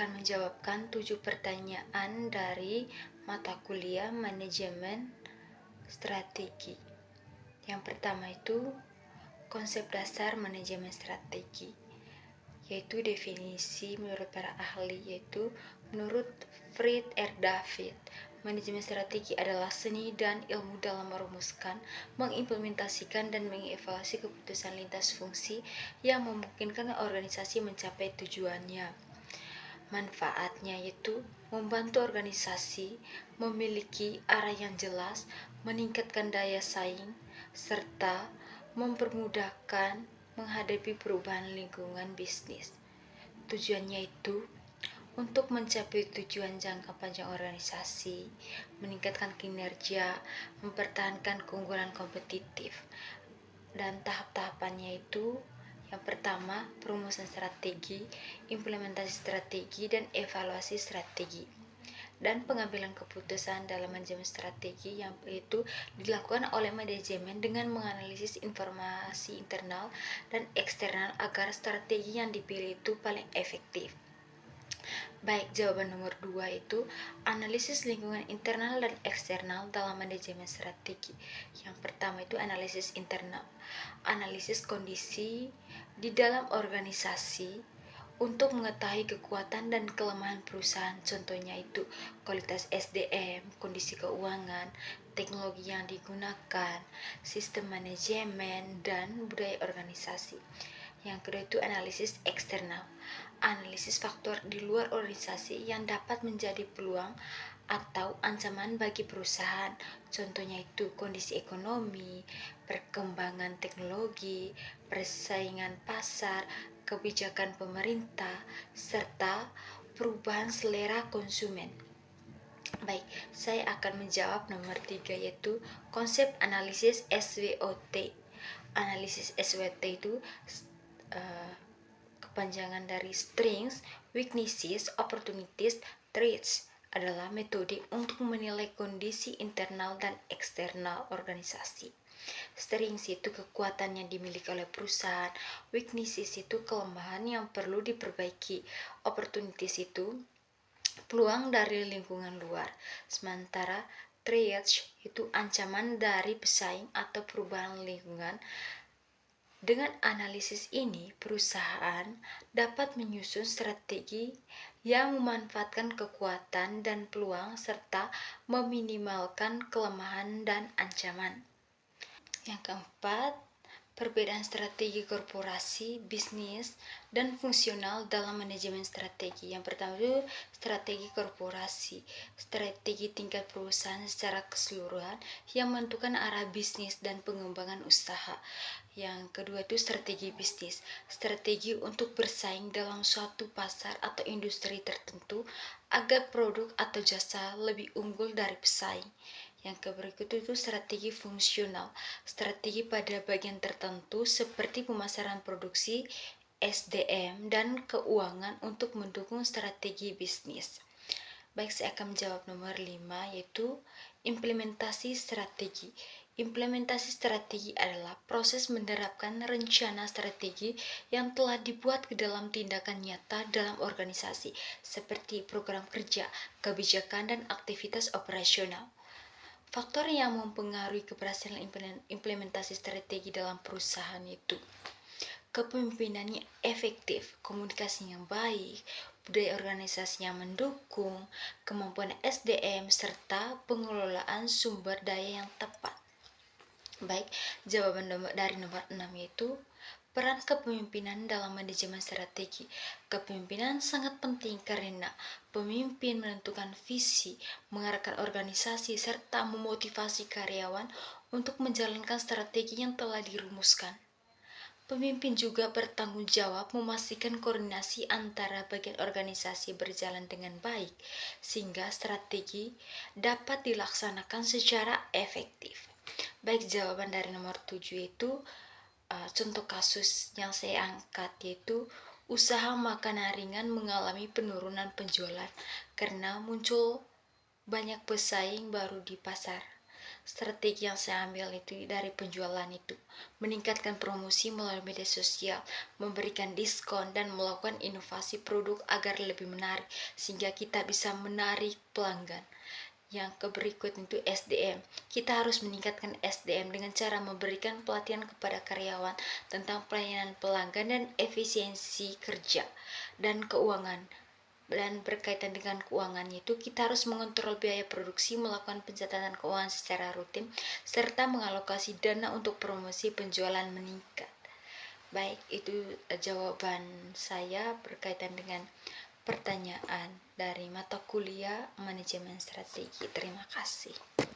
akan menjawabkan 7 pertanyaan dari mata kuliah manajemen strategi. Yang pertama itu konsep dasar manajemen strategi, yaitu definisi menurut para ahli, yaitu menurut Fred R. David, manajemen strategi adalah seni dan ilmu dalam merumuskan, mengimplementasikan, dan mengevaluasi keputusan lintas fungsi yang memungkinkan organisasi mencapai tujuannya. Manfaatnya yaitu membantu organisasi memiliki arah yang jelas, meningkatkan daya saing, serta mempermudahkan menghadapi perubahan lingkungan bisnis. Tujuannya itu untuk mencapai tujuan jangka panjang organisasi, meningkatkan kinerja, mempertahankan keunggulan kompetitif. Dan tahap-tahapannya itu yang pertama, perumusan strategi, implementasi strategi, dan evaluasi strategi. Dan pengambilan keputusan dalam manajemen strategi yang itu dilakukan oleh manajemen dengan menganalisis informasi internal dan eksternal agar strategi yang dipilih itu paling efektif. Baik, jawaban nomor 2 itu analisis lingkungan internal dan eksternal dalam manajemen strategi. Yang pertama itu analisis internal. Analisis kondisi di dalam organisasi untuk mengetahui kekuatan dan kelemahan perusahaan. Contohnya itu kualitas SDM, kondisi keuangan, teknologi yang digunakan, sistem manajemen, dan budaya organisasi. Yang kedua itu analisis eksternal. Analisis faktor di luar organisasi yang dapat menjadi peluang atau ancaman bagi perusahaan. Contohnya itu kondisi ekonomi, perkembangan teknologi, persaingan pasar, kebijakan pemerintah, serta perubahan selera konsumen. Baik, saya akan menjawab nomor 3 yaitu konsep analisis SWOT. Analisis SWOT itu kepanjangan dari Strengths, Weaknesses, Opportunities, Threats adalah metode untuk menilai kondisi internal dan eksternal organisasi. Strengths itu kekuatan yang dimiliki oleh perusahaan, weaknesses itu kelemahan yang perlu diperbaiki, opportunities itu peluang dari lingkungan luar, sementara threats itu ancaman dari pesaing atau perubahan lingkungan. Dengan analisis ini, perusahaan dapat menyusun strategi yang memanfaatkan kekuatan dan peluang serta meminimalkan kelemahan dan ancaman. Yang keempat, perbedaan strategi korporasi, bisnis, dan fungsional dalam manajemen strategi. Yang pertama itu strategi korporasi, strategi tingkat perusahaan secara keseluruhan yang menentukan arah bisnis dan pengembangan usaha. Yang kedua itu strategi bisnis, strategi untuk bersaing dalam suatu pasar atau industri tertentu agar produk atau jasa lebih unggul dari pesaing. Yang berikut itu strategi fungsional, strategi pada bagian tertentu seperti pemasaran produksi, SDM, dan keuangan untuk mendukung strategi bisnis. Baik, saya akan menjawab nomor 5 yaitu implementasi strategi. Implementasi strategi adalah proses menerapkan rencana strategi yang telah dibuat ke dalam tindakan nyata dalam organisasi seperti program kerja, kebijakan, dan aktivitas operasional. Faktor yang mempengaruhi keberhasilan implementasi strategi dalam perusahaan itu kepemimpinan yang efektif, komunikasi yang baik, budaya organisasi yang mendukung, kemampuan SDM, serta pengelolaan sumber daya yang tepat. Baik, jawaban dari nomor 6 yaitu peran kepemimpinan dalam manajemen strategi. Kepemimpinan sangat penting karena pemimpin menentukan visi, mengarahkan organisasi, serta memotivasi karyawan untuk menjalankan strategi yang telah dirumuskan. Pemimpin juga bertanggung jawab memastikan koordinasi antara bagian organisasi berjalan dengan baik, sehingga strategi dapat dilaksanakan secara efektif. Baik, jawaban dari nomor 7 itu contoh kasus yang saya angkat yaitu usaha makanan ringan mengalami penurunan penjualan karena muncul banyak pesaing baru di pasar. Strategi yang saya ambil itu dari penjualan itu meningkatkan promosi melalui media sosial, memberikan diskon dan melakukan inovasi produk agar lebih menarik sehingga kita bisa menarik pelanggan. Yang berikut itu SDM. Kita harus meningkatkan SDM dengan cara memberikan pelatihan kepada karyawan tentang pelayanan pelanggan dan efisiensi kerja dan keuangan. Dan berkaitan dengan keuangan itu kita harus mengontrol biaya produksi, melakukan pencatatan keuangan secara rutin, serta mengalokasi dana untuk promosi penjualan meningkat. Baik, itu jawaban saya berkaitan dengan pertanyaan dari mata kuliah manajemen strategi. Terima kasih.